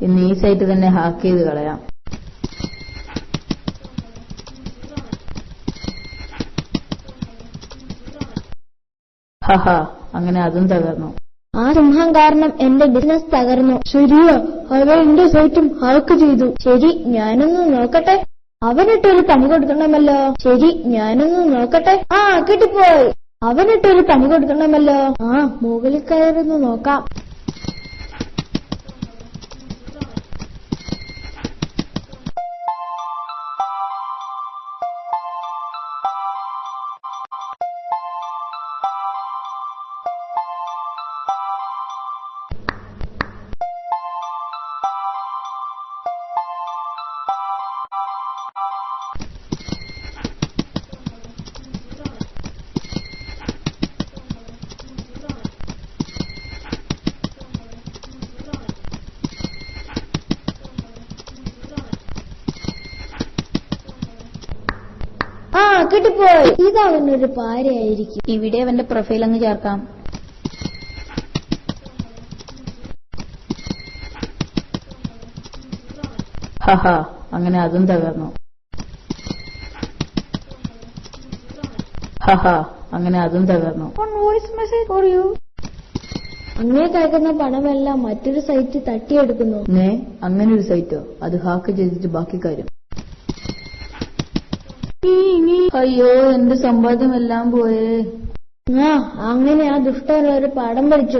ഇന്ന് ഈ സൈറ്റ് തന്നെ ഹാക്ക് ചെയ്ത് കളയാം. ഹഹാ, അങ്ങനെ അതും തകർന്നു. ആ സിംഹം കാരണം എന്റെ ബിസിനസ് തകർന്നു. ശരിയാ, അവൻ എന്റെ സൈറ്റും ഹാക്ക് ചെയ്തു. ശരി, ഞാനൊന്ന് നോക്കട്ടെ. അവനിട്ടൊരു പണി കൊടുക്കണമല്ലോ. ശരി, ഞാനൊന്ന് നോക്കട്ടെ. കിട്ടിപ്പോയി. അവനിട്ടൊരു പണി കൊടുക്കണമല്ലോ. മുകളിൽ കയറുന്നു നോക്കാം. കിട്ടിപ്പോയി. ഇതവനൊരു പാരയായിരിക്കും. ഇവിടെ അവന്റെ പ്രൊഫൈൽ അങ്ങ് ചേർക്കാം. ഹഹാ, അങ്ങനെ അതും തകർന്നു. ഹഹാ, അങ്ങനെ അതും തകർന്നു. Voice message for you. അങ്ങനെ കഴിക്കുന്ന പണമെല്ലാം മറ്റൊരു സൈറ്റ് തട്ടിയെടുക്കുന്നു. അങ്ങനെ ഒരു സൈറ്റോ? അത് ഹാക്ക് ചെയ്തിട്ട് ബാക്കി കാര്യം. അയ്യോ, എന്റെ സമ്പാദ്യമെല്ലാം പോയേ. അങ്ങനെ ആ ദുഷ്ടൻ ഒരു പാഠം പഠിച്ചു.